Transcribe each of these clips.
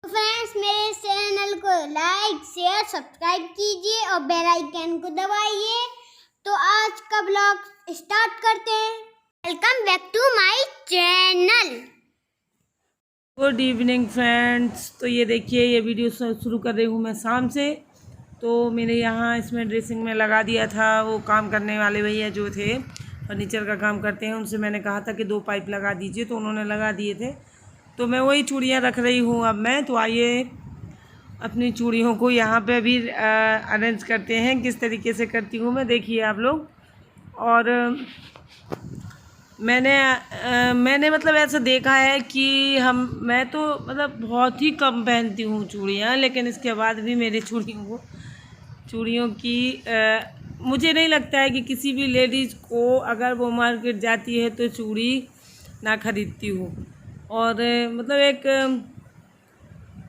Friends, मेरे channel को like share subscribe कीजिए और बेल आइकन को दबाइए। तो आज का ब्लॉग स्टार्ट करते हैं। Welcome back to my channel. Good evening friends. तो ये देखिए, ये वीडियो शुरू कर रही हूँ मैं शाम से। तो मैंने यहाँ इसमें ड्रेसिंग में लगा दिया था। वो काम करने वाले भैया जो थे, फर्नीचर का काम करते हैं, उनसे मैंने कहा था कि 2 पाइप लगा दीजिए, तो उन्होंने लगा दिए थे। तो मैं वही चूड़ियाँ रख रही हूँ अब मैं। तो आइए अपनी चूड़ियों को यहाँ पे भी अरेंज करते हैं। किस तरीके से करती हूँ मैं, देखिए आप लोग। और मैंने मतलब ऐसा देखा है कि मैं तो मतलब बहुत ही कम पहनती हूँ चूड़ियाँ, लेकिन इसके बाद भी मेरी चूड़ियों की मुझे नहीं लगता है कि किसी भी लेडीज़ को अगर वो मार्केट जाती है तो चूड़ी ना खरीदती हो। और मतलब एक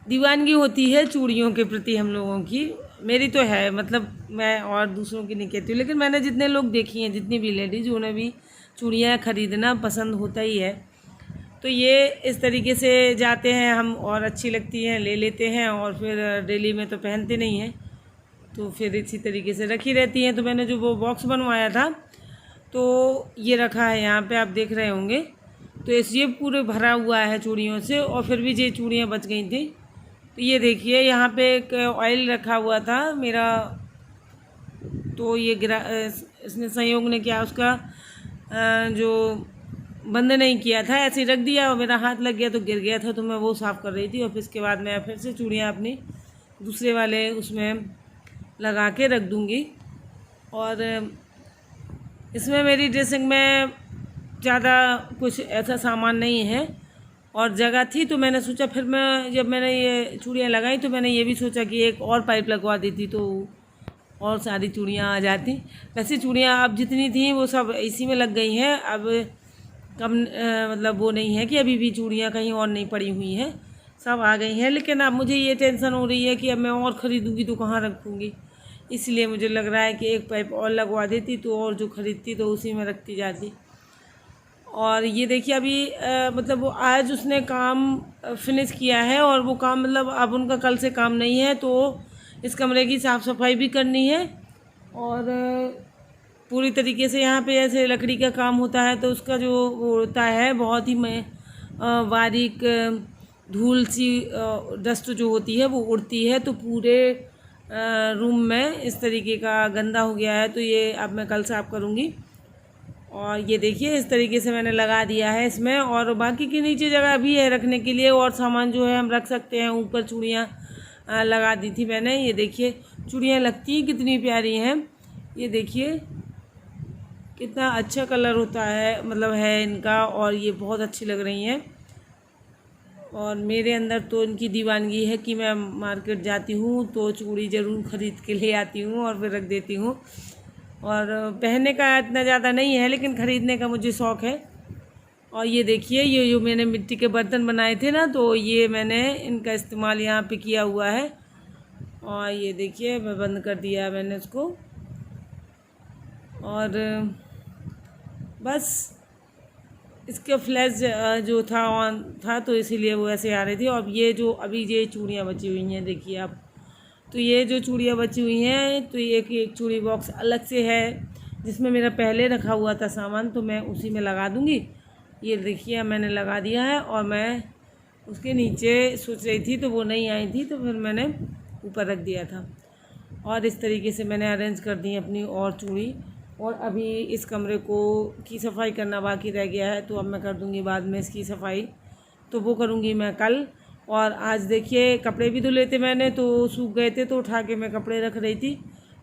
दीवानगी होती है चूड़ियों के प्रति हम लोगों की। मेरी तो है, मतलब मैं और दूसरों की नहीं कहती हूँ, लेकिन मैंने जितने लोग देखी हैं, जितनी भी लेडीज़, उन्हें भी चूड़ियाँ ख़रीदना पसंद होता ही है। तो ये इस तरीके से जाते हैं हम, और अच्छी लगती हैं ले लेते हैं, और फिर डेली में तो पहनते नहीं हैं, तो फिर इसी तरीके से रखी रहती हैं। तो मैंने जो वो बॉक्स बनवाया था, तो ये रखा है यहाँ पे, आप देख रहे होंगे। तो ये पूरे भरा हुआ है चूड़ियों से, और फिर भी ये चूड़ियाँ बच गई थी। तो ये देखिए, यहाँ पे एक ऑयल रखा हुआ था मेरा, तो ये इसने संयोग ने क्या, उसका जो बंद नहीं किया था, ऐसे ही रख दिया और मेरा हाथ लग गया तो गिर गया था। तो मैं वो साफ़ कर रही थी, और फिर इसके बाद मैं फिर से चूड़ियाँ अपनी दूसरे वाले उसमें लगा के रख दूँगी। और इसमें मेरी ड्रेसिंग में ज़्यादा कुछ ऐसा सामान नहीं है, और जगह थी, तो मैंने सोचा, फिर मैं जब मैंने ये चूड़ियाँ लगाई तो मैंने ये भी सोचा कि एक और पाइप लगवा देती तो और सारी चूड़ियाँ आ जाती। वैसे चूड़ियाँ अब जितनी थी वो सब इसी में लग गई हैं। अब कम मतलब वो नहीं है कि अभी भी चूड़ियाँ कहीं और नहीं पड़ी हुई हैं, सब आ गई हैं। लेकिन अब मुझे ये टेंशन हो रही है कि अब मैं और ख़रीदूँगी तो कहाँ रखूँगी। इसलिए मुझे लग रहा है कि एक पाइप और लगवा देती तो और जो ख़रीदती तो उसी में रखती जाती। और ये देखिए, अभी मतलब वो आज उसने काम फिनिश किया है, और वो काम मतलब अब उनका कल से काम नहीं है, तो इस कमरे की साफ़ सफाई भी करनी है। और पूरी तरीके से यहाँ पे जैसे लकड़ी का काम होता है, तो उसका जो वो होता है बहुत ही बारीक धूल सी डस्ट जो होती है वो उड़ती है, तो पूरे रूम में इस तरीके का गंदा हो गया है। तो ये अब मैं कल साफ़ करूँगी। और ये देखिए, इस तरीके से मैंने लगा दिया है इसमें, और बाकी की नीचे जगह भी है रखने के लिए, और सामान जो है हम रख सकते हैं। ऊपर चूड़ियाँ लगा दी थी मैंने। ये देखिए चूड़ियाँ लगती कितनी प्यारी हैं। ये देखिए कितना अच्छा कलर होता है, मतलब है इनका, और ये बहुत अच्छी लग रही हैं। और मेरे अंदर तो इनकी दीवानगी है कि मैं मार्केट जाती हूँ तो चूड़ी ज़रूर ख़रीद के ले आती हूँ और फिर रख देती हूँ। और पहनने का इतना ज़्यादा नहीं है, लेकिन ख़रीदने का मुझे शौक़ है। और ये देखिए, ये जो मैंने मिट्टी के बर्तन बनाए थे ना, तो ये मैंने इनका इस्तेमाल यहाँ पे किया हुआ है। और ये देखिए, मैं बंद कर दिया मैंने इसको। और बस इसका फ्लैश जो था ऑन था, तो इसीलिए वो ऐसे आ रही थी। और ये जो अभी ये चूड़ियाँ बची हुई हैं, देखिए आप। तो ये जो चूड़ियाँ बची हुई हैं, तो ये एक चूड़ी बॉक्स अलग से है जिसमें मेरा पहले रखा हुआ था सामान, तो मैं उसी में लगा दूँगी। ये देखिए मैंने लगा दिया है, और मैं उसके नीचे सोच रही थी तो वो नहीं आई थी, तो फिर मैंने ऊपर रख दिया था। और इस तरीके से मैंने अरेंज कर दी अपनी और चूड़ी। और अभी इस कमरे की सफाई करना बाकी रह गया है, तो अब मैं कर दूँगी बाद में इसकी सफाई, तो वो करूँगी मैं कल। और आज देखिए, कपड़े भी धुले थे मैंने, तो सूख गए थे, तो उठा के मैं कपड़े रख रही थी।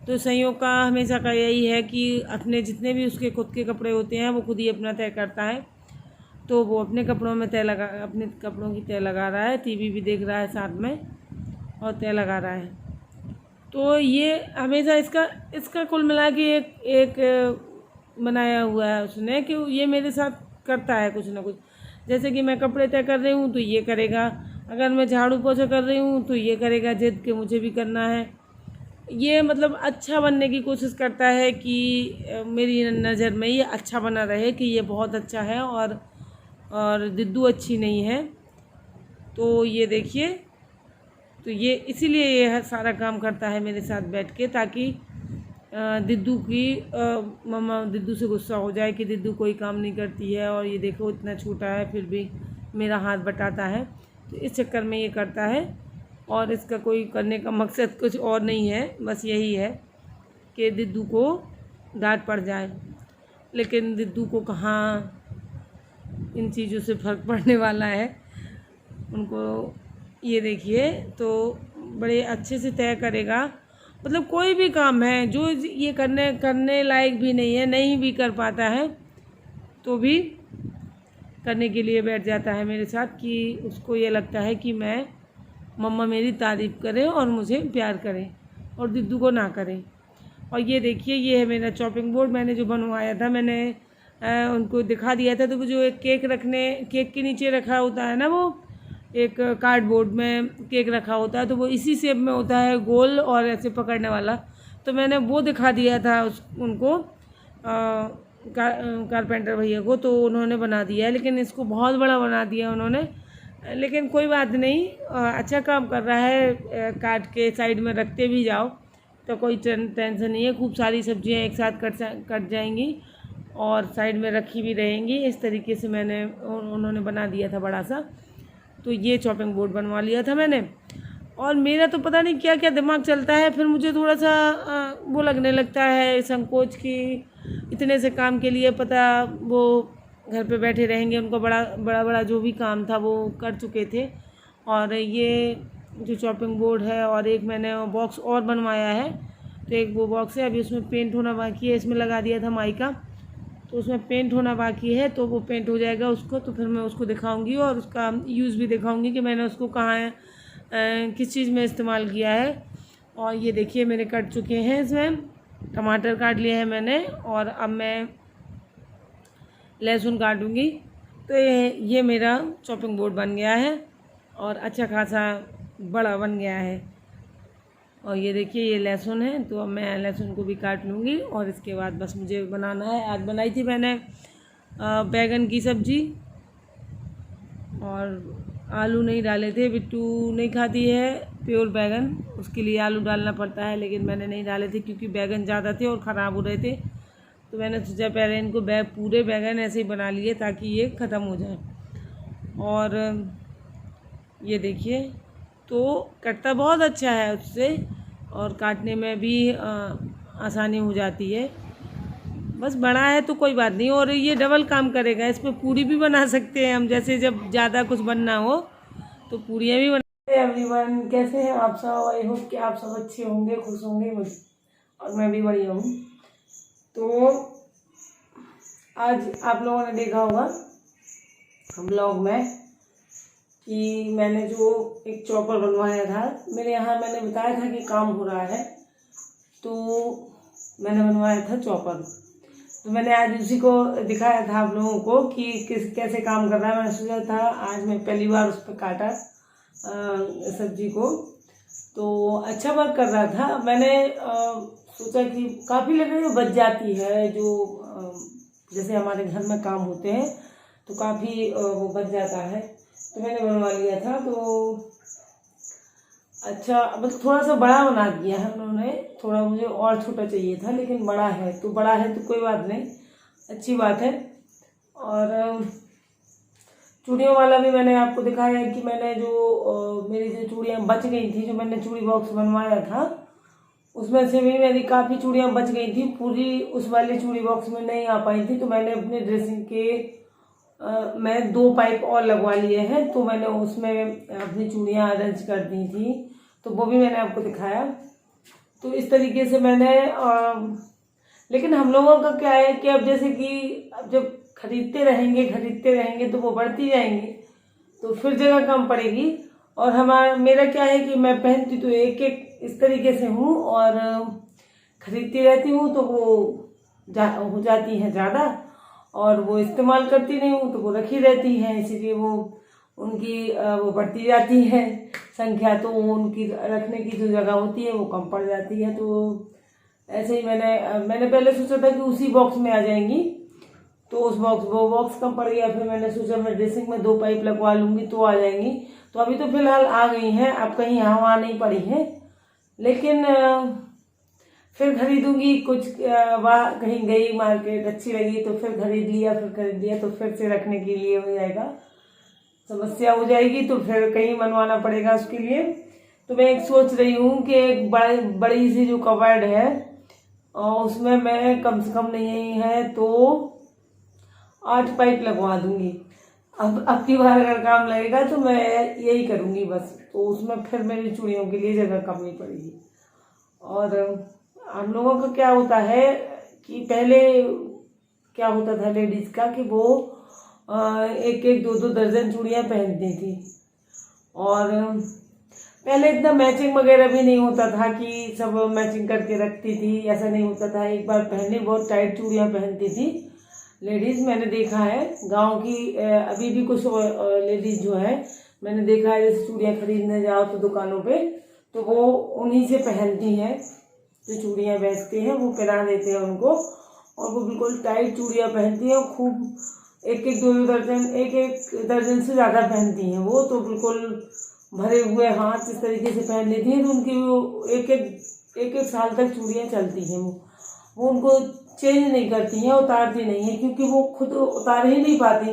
तो संयोग का हमेशा का यही है कि अपने जितने भी उसके खुद के कपड़े होते हैं वो खुद ही अपना तय करता है। तो वो अपने कपड़ों की तय लगा रहा है, टीवी भी देख रहा है साथ में, और तय लगा रहा है। तो ये हमेशा इसका कुल मिला के एक बनाया हुआ है उसने, कि ये मेरे साथ करता है कुछ ना कुछ। जैसे कि मैं कपड़े तय कर रही हूँ तो ये करेगा, अगर मैं झाड़ू पोछा कर रही हूँ तो ये करेगा, जिद के मुझे भी करना है। ये मतलब अच्छा बनने की कोशिश करता है कि मेरी नज़र में ये अच्छा बना रहे, कि ये बहुत अच्छा है और दिद्दू अच्छी नहीं है। तो ये देखिए, तो ये इसीलिए ये सारा काम करता है मेरे साथ बैठ के, ताकि दिद्दू की मम्मा दिद्दू से गुस्सा हो जाए कि दिद्दू कोई काम नहीं करती है, और ये देखो इतना छोटा है फिर भी मेरा हाथ बटाता है। तो इस चक्कर में ये करता है, और इसका कोई करने का मकसद कुछ और नहीं है, बस यही है कि दिद्दू को डांट पड़ जाए। लेकिन दिद्दू को कहाँ इन चीज़ों से फ़र्क पड़ने वाला है। उनको ये देखिए तो बड़े अच्छे से तय करेगा, मतलब कोई भी काम है जो ये करने लायक भी नहीं है, नहीं भी कर पाता है, तो भी करने के लिए बैठ जाता है मेरे साथ, कि उसको ये लगता है कि मैं मम्मा मेरी तारीफ़ करें और मुझे प्यार करें और दिद्दू को ना करें। और ये देखिए ये है मेरा चॉपिंग बोर्ड, मैंने जो बनवाया था, मैंने उनको दिखा दिया था। तो वो जो एक केक के नीचे रखा होता है ना, वो एक कार्डबोर्ड में केक रखा होता है, तो वो इसी शेप में होता है, गोल और ऐसे पकड़ने वाला। तो मैंने वो दिखा दिया था उनको कारपेंटर भैया को, तो उन्होंने बना दिया है, लेकिन इसको बहुत बड़ा बना दिया उन्होंने। लेकिन कोई बात नहीं, अच्छा काम कर रहा है। काट के साइड में रखते भी जाओ तो कोई टेंशन नहीं है। खूब सारी सब्जियां एक साथ कट जाएंगी और साइड में रखी भी रहेंगी। इस तरीके से उन्होंने बना दिया था बड़ा सा। तो ये चॉपिंग बोर्ड बनवा लिया था मैंने, और मेरा तो पता नहीं क्या क्या दिमाग चलता है, फिर मुझे थोड़ा सा वो लगने लगता है संकोच कि इतने से काम के लिए, पता वो घर पे बैठे रहेंगे, उनको बड़ा जो भी काम था वो कर चुके थे। और ये जो चॉपिंग बोर्ड है, और एक मैंने बॉक्स और बनवाया है, तो एक वो बॉक्स है, अभी उसमें पेंट होना बाकी है। इसमें लगा दिया था माइका, तो उसमें पेंट होना बाकी है, तो वो पेंट हो जाएगा उसको, तो फिर मैं उसको दिखाऊंगी और उसका यूज़ भी दिखाऊंगी कि मैंने उसको कहाँ किस चीज़ में इस्तेमाल किया है। और ये देखिए मेरे कट चुके हैं, इसमें टमाटर काट लिए हैं मैंने, और अब मैं लहसुन काटूंगी। तो ये मेरा चॉपिंग बोर्ड बन गया है और अच्छा खासा बड़ा बन गया है। और ये देखिए ये लहसुन है, तो अब मैं लहसुन को भी काट लूँगी, और इसके बाद बस मुझे बनाना है। आज बनाई थी मैंने बैगन की सब्ज़ी, और आलू नहीं डाले थे, बिट्टू नहीं खाती है प्योर बैगन, उसके लिए आलू डालना पड़ता है, लेकिन मैंने नहीं डाले थे क्योंकि बैगन ज़्यादा थे और ख़राब हो रहे थे। तो मैंने सोचा पहले इनको पूरे बैगन ऐसे ही बना लिए ताकि ये ख़त्म हो जाए। और ये देखिए तो कटता बहुत अच्छा है उससे, और काटने में भी आसानी हो जाती है। बस बड़ा है तो कोई बात नहीं, और ये डबल काम करेगा। इस पर पूरी भी बना सकते हैं हम, जैसे जब ज़्यादा कुछ बनना हो तो पूरियाँ भी बना। एवरीवन, कैसे हैं आप सब? आई होप कि आप सब अच्छे होंगे, खुश होंगे, और मैं भी बढ़िया हूँ। तो आज आप लोगों ने देखा होगा ब्लॉग में कि मैंने जो एक चॉपर बनवाया था, मेरे यहाँ मैंने बताया था कि काम हो रहा है, तो मैंने बनवाया था चॉपर। तो मैंने आज उसी को दिखाया था आप लोगों को कि कैसे काम कर रहा है। मैंने सोचा था आज मैं पहली बार उस पर काटा सब्जी को, तो अच्छा वर्क कर रहा था। मैंने सोचा कि काफ़ी लकड़ी बच जाती है, जो जैसे हमारे घर में काम होते हैं तो काफ़ी वो बच जाता है, तो मैंने बनवा लिया था। तो अच्छा, मतलब थोड़ा सा बड़ा बना दिया है उन्होंने, थोड़ा मुझे और छोटा चाहिए था, लेकिन बड़ा है तो कोई बात नहीं, अच्छी बात है। और चूड़ियों वाला भी मैंने आपको दिखाया है कि मैंने जो मेरी जो चूड़ियाँ बच गई थी, जो मैंने चूड़ी बॉक्स बनवाया था, उसमें से भी मेरी काफ़ी चूड़ियाँ बच गई थी, पूरी उस वाले चूड़ी बॉक्स में नहीं आ पाई थी। तो मैंने अपने ड्रेसिंग के मैं 2 पाइप और लगवा लिए हैं, तो मैंने उसमें अपनी चूड़ियाँ अरेंज कर दी थी, तो वो भी मैंने आपको दिखाया। तो इस तरीके से मैंने लेकिन हम लोगों का क्या है कि अब जैसे कि अब जब खरीदते रहेंगे तो वो बढ़ती जाएंगी, तो फिर जगह कम पड़ेगी। और मेरा क्या है कि मैं पहनती तो एक इस तरीके से हूँ, और खरीदती रहती हूँ तो वो हो जाती है ज़्यादा, और वो इस्तेमाल करती नहीं हूँ तो वो रखी रहती है, इसीलिए वो उनकी वो बढ़ती जाती है संख्या, तो उनकी रखने की जो जगह होती है वो कम पड़ जाती है। तो ऐसे ही मैंने पहले सोचा था कि उसी बॉक्स में आ जाएंगी, तो वो बॉक्स कम पड़ गया। फिर मैंने सोचा मैं ड्रेसिंग में 2 पाइप लगवा लूँगी तो आ जाएंगी। तो अभी तो फिलहाल आ गई हैं, अब कहीं यहाँ वहाँ नहीं पड़ी हैं, लेकिन फिर खरीदूंगी कुछ। वहाँ कहीं गई मार्केट अच्छी लगी तो फिर खरीद लिया, तो फिर से रखने के लिए हो जाएगा, समस्या हो जाएगी, तो फिर कहीं बनवाना पड़ेगा उसके लिए। तो मैं एक सोच रही हूँ कि एक बड़ी सी जो कबर्ड है और उसमें मैं कम से कम नहीं है तो 8 पाइप लगवा दूंगी। अब की बार अगर काम लगेगा तो मैं यही करूँगी बस, तो उसमें फिर मेरी चूड़ियों के लिए जगह कम नहीं पड़ेगी। और हम लोगों का क्या होता है कि पहले क्या होता था लेडीज़ का कि वो एक एक 2 दर्जन चूड़ियाँ पहनती थी, और पहले इतना मैचिंग वगैरह भी नहीं होता था कि सब मैचिंग करके रखती थी, ऐसा नहीं होता था। एक बार पहने बहुत टाइट चूड़ियाँ पहनती थी लेडीज़, मैंने देखा है गांव की। अभी भी कुछ लेडीज़ जो है मैंने देखा है, जैसे चूड़ियाँ खरीदने जाओ तो दुकानों पे तो वो उन्हीं से पहनती हैं, जो चूड़ियाँ बेचते हैं वो पहना देते हैं उनको, और वो बिल्कुल टाइट चूड़ियाँ पहनती हैं, खूब एक एक 2 दर्जन, एक दर्जन से ज़्यादा पहनती हैं वो, तो बिल्कुल भरे हुए हाथ इस तरीके से पहन लेती हैं, तो उनकी वो एक एक साल तक चूड़ियाँ चलती हैं। वो उनको चेंज नहीं करती हैं, उतारती नहीं है, क्योंकि वो खुद उतार ही नहीं पाती,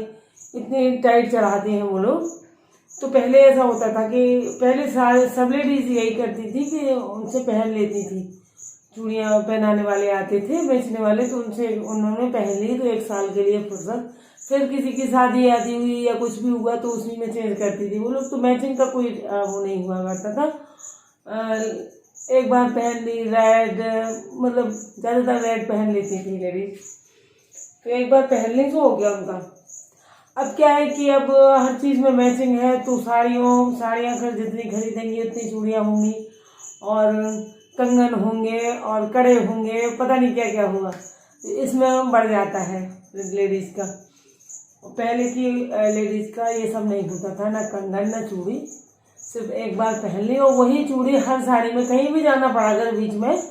इतने टाइट चढ़ाते हैं वो लोग। तो पहले ऐसा होता था कि पहले सारे सब लेडीज यही करती थी कि उनसे पहन लेती थी, चूड़ियाँ पहनाने वाले आते थे बेचने वाले, तो उनसे उन्होंने पहन ली तो 1 साल के लिए फुर्सत, फिर किसी की शादी आदि हुई या कुछ भी हुआ तो उसी में चेंज करती थी वो लोग। तो मैचिंग का कोई वो नहीं हुआ करता था। एक बार पहन ली रेड, मतलब ज़्यादातर रेड पहन लेती थी लेडीज, तो एक बार पहन ली तो हो गया उनका। अब क्या है कि अब हर चीज़ में मैचिंग है, तो साड़ियाँ खर जितनी खरीदेंगी उतनी चूड़ियाँ होंगी, और कंगन होंगे और कड़े होंगे, पता नहीं क्या क्या होगा, इसमें बढ़ जाता है लेडीज़ का। पहले की लेडीज़ का ये सब नहीं होता था, ना कंगन ना चूड़ी, सिर्फ एक बार पहन ली और वही चूड़ी हर साड़ी में, कहीं भी जाना पड़ा अगर बीच में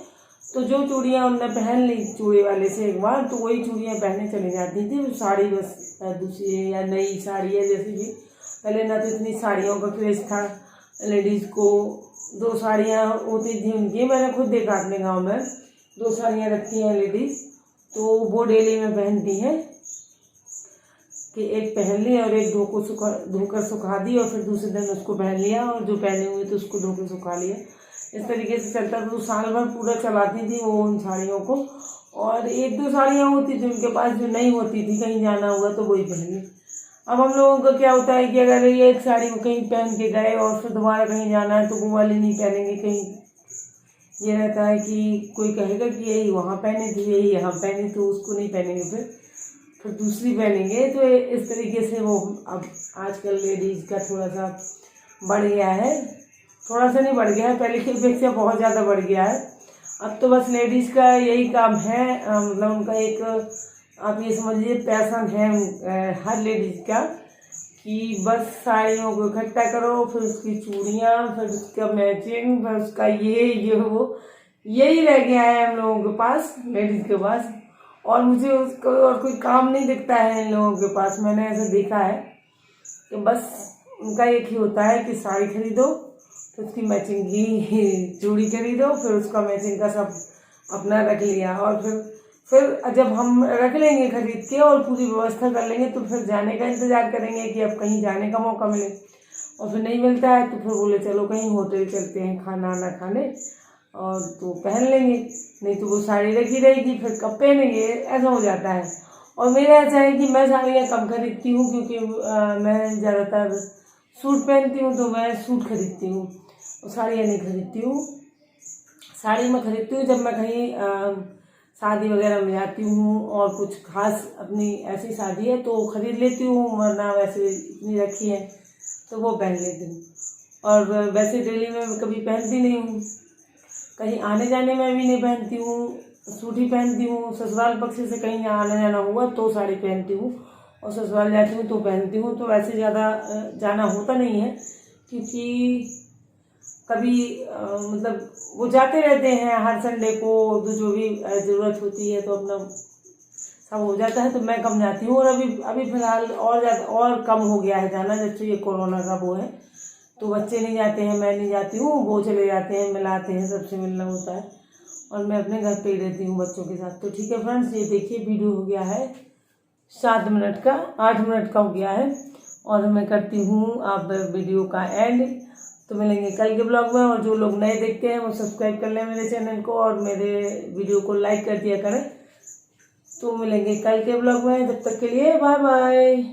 तो जो चूड़ियाँ उनने पहन ली चूड़ी वाले से एक बार, तो वही चूड़ियाँ पहने चली जाती थी। साड़ी बस दूसरी या नई साड़ी है जैसे भी, पहले ना तो इतनी साड़ियों का क्रेज था लेडीज़ को, 2 साड़ियाँ होती थी उनकी, मैंने खुद देखा अपने गाँव में 2 साड़ियाँ रखती हैं लेडीज़, तो वो डेली में पहनती हैं कि एक पहन ली और एक धोकर सुखा दी और फिर दूसरे दिन उसको पहन लिया, और जो पहने हुए तो उसको धोकर सुखा लिया। इस तरीके से चलता था, तो साल भर पूरा चलाती थी वो उन साड़ियों को। और 1-2 साड़ियाँ होती थी उनके पास जो नहीं होती थी, कहीं जाना हुआ तो वही पहन ली। अब हम लोगों का क्या होता है कि अगर ये एक साड़ी को कहीं पहन के गए और फिर दोबारा कहीं जाना है तो वो वाली नहीं पहनेंगे, कहीं ये रहता है कि कोई कहेगा कि यही वहाँ पहने थी, यही यहाँ पहनी, तो उसको नहीं पहनेंगे, फिर दूसरी पहनेंगे। तो इस तरीके से वो अब आजकल लेडीज़ का थोड़ा सा बढ़ गया है, थोड़ा सा नहीं बढ़ गया है, पहले की अपेक्षा बहुत ज़्यादा बढ़ गया है। अब तो बस लेडीज़ का यही काम है, मतलब उनका एक आप ये समझिए पैशन है हर लेडीज़ का, कि बस साड़ियों को इकट्ठा करो, फिर उसकी चूड़ियाँ, फिर उसका मैचिंग, फिर उसका ये वो, यही रह गया है हम लोगों के पास, लेडीज़ के पास। और मुझे उसको और कोई काम नहीं दिखता है इन लोगों के पास। मैंने ऐसा देखा है कि बस उनका एक ही होता है कि साड़ी खरीदो, फिर उसकी मैचिंग की चूड़ी खरीदो, फिर उसका मैचिंग का सब अपना रख लिया, और फिर जब हम रख लेंगे खरीद के और पूरी व्यवस्था कर लेंगे तो फिर जाने का इंतज़ार करेंगे कि अब कहीं जाने का मौका मिले, और फिर नहीं मिलता है तो फिर बोले चलो कहीं होटल चलते हैं खाना ना खाने, और तो पहन लेंगे, नहीं तो वो साड़ी रखी रहेगी, फिर कब पहनेंगे, ऐसा हो जाता है। और मेरा ऐसा है कि मैं साड़ियाँ कम खरीदती हूँ, क्योंकि मैं ज़्यादातर सूट पहनती हूँ, तो मैं सूट खरीदती हूँ और साड़ियाँ नहीं खरीदती हूँ। साड़ी मैं खरीदती हूँ जब मैं कहीं शादी वगैरह में जाती हूँ और कुछ खास अपनी ऐसी शादी है तो खरीद लेती हूँ, वरना वैसे इतनी रखी है तो वो पहन लेती हूँ। और वैसे डेली में कभी पहनती नहीं हूँ, कहीं आने जाने में भी नहीं पहनती हूँ, सूट ही पहनती हूँ। ससुराल पक्ष से कहीं आना जाना हुआ तो साड़ी पहनती हूँ, और ससुराल जाती हूँ तो पहनती हूँ। तो वैसे ज़्यादा जाना होता नहीं है, क्योंकि कभी मतलब वो जाते रहते हैं हर संडे को, तो जो भी ज़रूरत होती है तो अपना सब हो जाता है, तो मैं कम जाती हूँ। और अभी फ़िलहाल और ज़्यादा और कम हो गया है जाना, जब से ये कोरोना का वो है, तो बच्चे नहीं जाते हैं, मैं नहीं जाती हूँ, वो चले जाते हैं, मिलाते हैं, सबसे मिलना होता है और मैं अपने घर पे ही रहती हूँ बच्चों के साथ। तो ठीक है फ्रेंड्स, ये देखिए वीडियो हो गया है 7 मिनट का, 8 मिनट का हो गया है और मैं करती हूँ अब वीडियो का एंड। तो मिलेंगे कल के ब्लॉग में, और जो लोग नए देखते हैं वो सब्सक्राइब कर लें मेरे चैनल को और मेरे वीडियो को लाइक कर दिया करें। तो मिलेंगे कल के ब्लॉग में, जब तक के लिए बाय बाय।